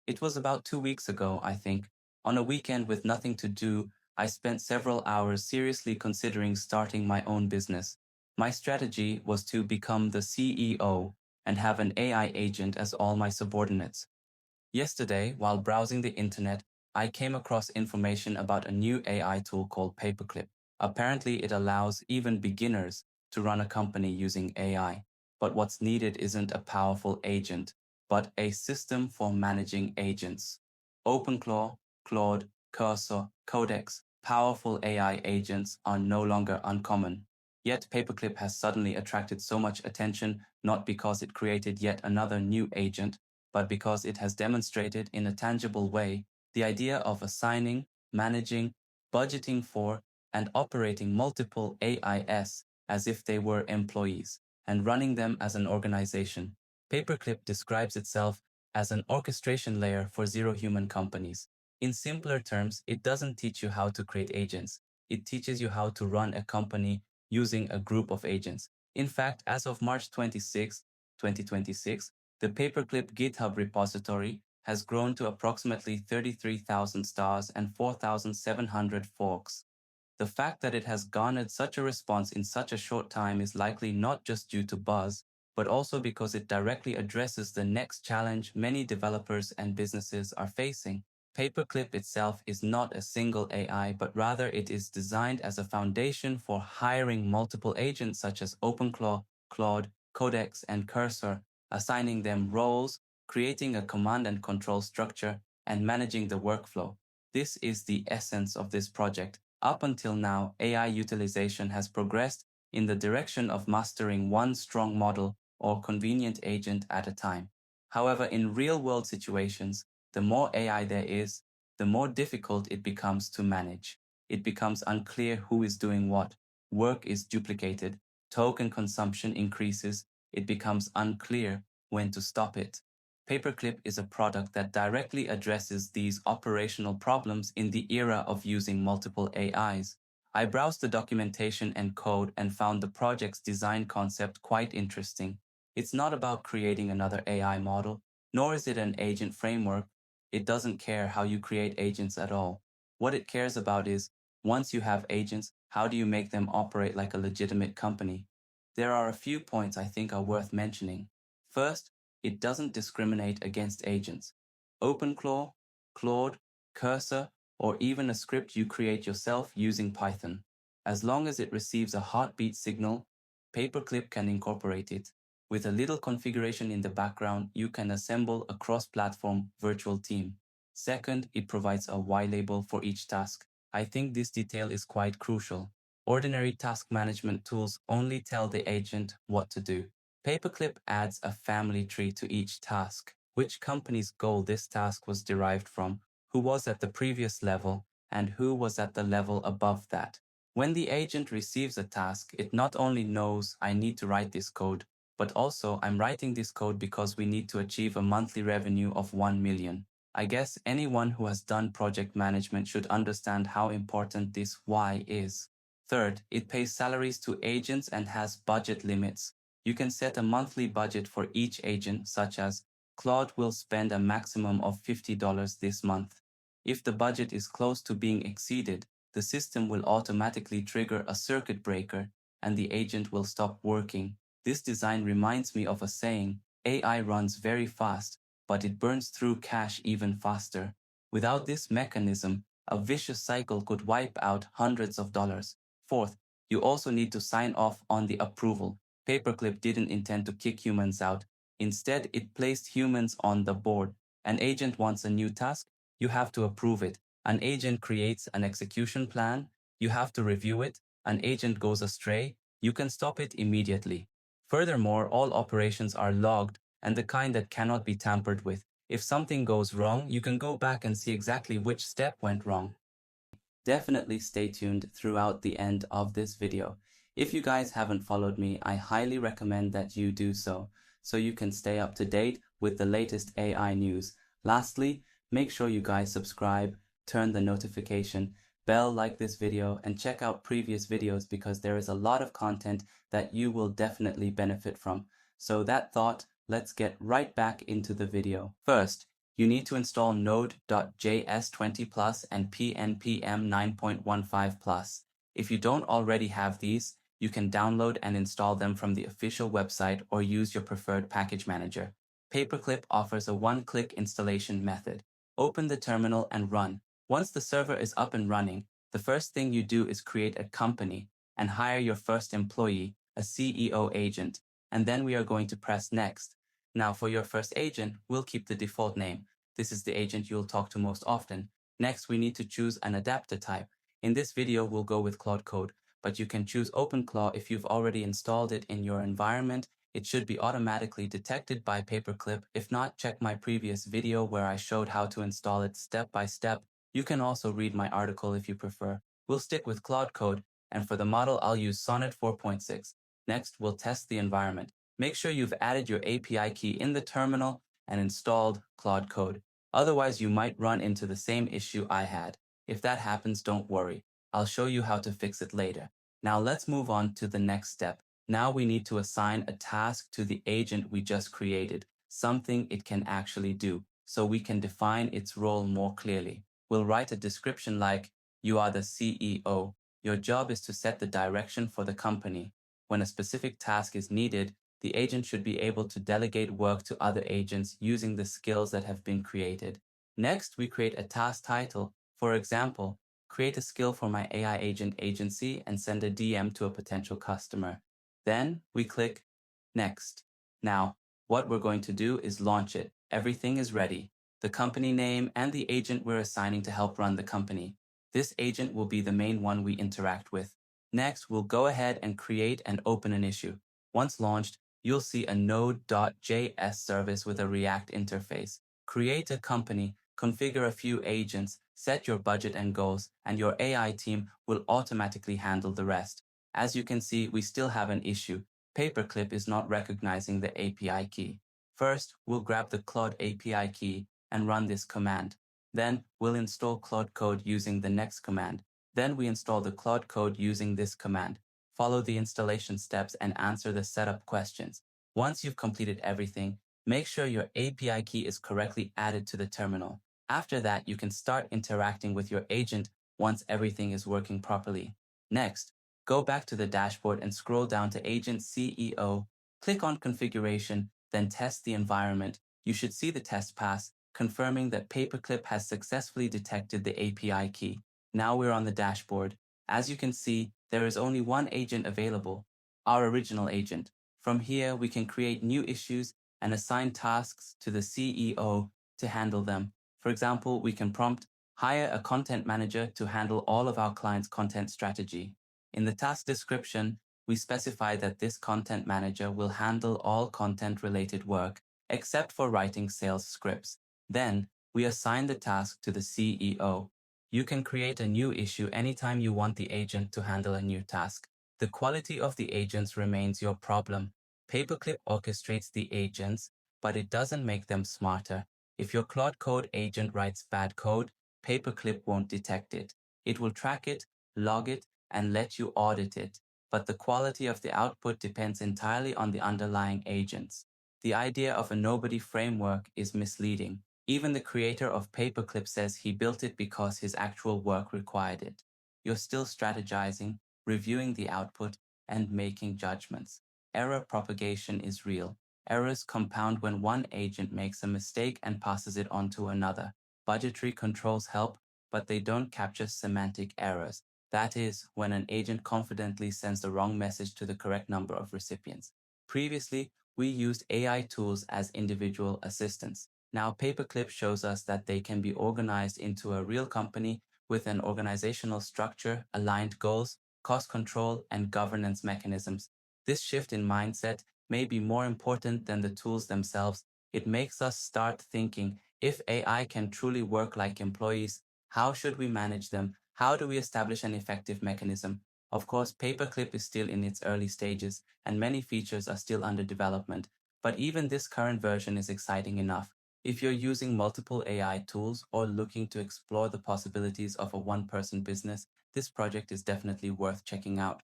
It was about 2 weeks ago, I think. On a weekend with nothing to do, I spent several hours seriously considering starting my own business. My strategy was to become the CEO and have an AI agent as all my subordinates. Yesterday, while browsing the internet, I came across information about a new AI tool called Paperclip. Apparently, it allows even beginners to run a company using AI. But what's needed isn't a powerful agent, but a system for managing agents. OpenClaw, Claude, Cursor, Codex, powerful AI agents are no longer uncommon. Yet Paperclip has suddenly attracted so much attention not because it created yet another new agent, but because it has demonstrated in a tangible way the idea of assigning, managing, budgeting for, and operating multiple AIS as if they were employees, and running them as an organization. Paperclip describes itself as an orchestration layer for zero-human companies. In simpler terms, it doesn't teach you how to create agents. It teaches you how to run a company using a group of agents. In fact, as of March 26, 2026, the Paperclip GitHub repository has grown to approximately 33,000 stars and 4,700 forks. The fact that it has garnered such a response in such a short time is likely not just due to buzz, but also because it directly addresses the next challenge many developers and businesses are facing. Paperclip itself is not a single AI, but rather it is designed as a foundation for hiring multiple agents such as OpenClaw, Claude, Codex, and Cursor, assigning them roles, creating a command and control structure, and managing the workflow. This is the essence of this project. Up until now, AI utilization has progressed in the direction of mastering one strong model or convenient agent at a time. However, in real-world situations, the more AI there is, the more difficult it becomes to manage. It becomes unclear who is doing what, work is duplicated, token consumption increases, it becomes unclear when to stop it. Paperclip is a product that directly addresses these operational problems in the era of using multiple AIs. I browsed the documentation and code and found the project's design concept quite interesting. It's not about creating another AI model, nor is it an agent framework. It doesn't care how you create agents at all. What it cares about is, once you have agents, how do you make them operate like a legitimate company? There are a few points I think are worth mentioning. First, it doesn't discriminate against agents. OpenClaw, Claude, Cursor, or even a script you create yourself using Python. As long as it receives a heartbeat signal, Paperclip can incorporate it. With a little configuration in the background, you can assemble a cross-platform virtual team. Second, it provides a Y label for each task. I think this detail is quite crucial. Ordinary task management tools only tell the agent what to do. Paperclip adds a family tree to each task, which company's goal this task was derived from, who was at the previous level, and who was at the level above that. When the agent receives a task, it not only knows I need to write this code, but also I'm writing this code because we need to achieve a monthly revenue of 1 million. I guess anyone who has done project management should understand how important this why is. Third, it pays salaries to agents and has budget limits. You can set a monthly budget for each agent, such as Claude will spend a maximum of $50 this month. If the budget is close to being exceeded, the system will automatically trigger a circuit breaker and the agent will stop working. This design reminds me of a saying, AI runs very fast, but it burns through cash even faster. Without this mechanism, a vicious cycle could wipe out hundreds of dollars. Fourth, you also need to sign off on the approval. Paperclip didn't intend to kick humans out. Instead, it placed humans on the board. An agent wants a new task, you have to approve it. An agent creates an execution plan, you have to review it. An agent goes astray, you can stop it immediately. Furthermore, all operations are logged and the kind that cannot be tampered with. If something goes wrong, you can go back and see exactly which step went wrong. Definitely stay tuned throughout the end of this video. If you guys haven't followed me, I highly recommend that you do so you can stay up to date with the latest AI news. Lastly, make sure you guys subscribe, turn the notification bell, like this video, and check out previous videos because there is a lot of content that you will definitely benefit from. So that thought, let's get right back into the video. First, you need to install Node.js 20 plus and PNPM 9.15 plus. If you don't already have these, you can download and install them from the official website or use your preferred package manager. Paperclip offers a one-click installation method. Open the terminal and run. Once the server is up and running, the first thing you do is create a company and hire your first employee, a CEO agent, and then we are going to press next. Now for your first agent, we'll keep the default name. This is the agent you'll talk to most often. Next, we need to choose an adapter type. In this video, we'll go with Claude Code, but you can choose OpenClaw if you've already installed it in your environment. It should be automatically detected by Paperclip. If not, check my previous video where I showed how to install it step by step. You can also read my article if you prefer. We'll stick with Claude Code, and for the model, I'll use Sonnet 4.6. Next, we'll test the environment. Make sure you've added your API key in the terminal and installed Claude Code. Otherwise, you might run into the same issue I had. If that happens, don't worry. I'll show you how to fix it later. Now let's move on to the next step. Now we need to assign a task to the agent we just created, something it can actually do, so we can define its role more clearly. We'll write a description like, you are the CEO. Your job is to set the direction for the company. When a specific task is needed, the agent should be able to delegate work to other agents using the skills that have been created. Next, we create a task title. For example, create a skill for my AI agent agency and send a DM to a potential customer. Then we click Next. Now, what we're going to do is launch it. Everything is ready. The company name and the agent we're assigning to help run the company. This agent will be the main one we interact with. Next, we'll go ahead and create and open an issue. Once launched, you'll see a Node.js service with a React interface. Create a company, configure a few agents, set your budget and goals, and your AI team will automatically handle the rest. As you can see, we still have an issue. Paperclip is not recognizing the API key. First, we'll grab the Claude API key and run this command. Then, we'll install Claude Code using the next command. Then we install the Claude Code using this command. Follow the installation steps and answer the setup questions. Once you've completed everything, make sure your API key is correctly added to the terminal. After that, you can start interacting with your agent once everything is working properly. Next, go back to the dashboard and scroll down to Agent CEO. Click on Configuration, then test the environment. You should see the test pass, confirming that Paperclip has successfully detected the API key. Now we're on the dashboard. As you can see, there is only one agent available, our original agent. From here, we can create new issues and assign tasks to the CEO to handle them. For example, we can prompt, hire a content manager to handle all of our clients' content strategy. In the task description, we specify that this content manager will handle all content-related work, except for writing sales scripts. Then, we assign the task to the CEO. You can create a new issue anytime you want the agent to handle a new task. The quality of the agents remains your problem. Paperclip orchestrates the agents, but it doesn't make them smarter. If your Claude Code agent writes bad code, Paperclip won't detect it. It will track it, log it, and let you audit it. But the quality of the output depends entirely on the underlying agents. The idea of a nobody framework is misleading. Even the creator of Paperclip says he built it because his actual work required it. You're still strategizing, reviewing the output, and making judgments. Error propagation is real. Errors compound when one agent makes a mistake and passes it on to another. Budgetary controls help, but they don't capture semantic errors. That is, when an agent confidently sends the wrong message to the correct number of recipients. Previously, we used AI tools as individual assistants. Now, Paperclip shows us that they can be organized into a real company with an organizational structure, aligned goals, cost control, and governance mechanisms. This shift in mindset may be more important than the tools themselves. It makes us start thinking, if AI can truly work like employees, how should we manage them? How do we establish an effective mechanism? Of course, Paperclip is still in its early stages, and many features are still under development. But even this current version is exciting enough. If you're using multiple AI tools or looking to explore the possibilities of a one-person business, this project is definitely worth checking out.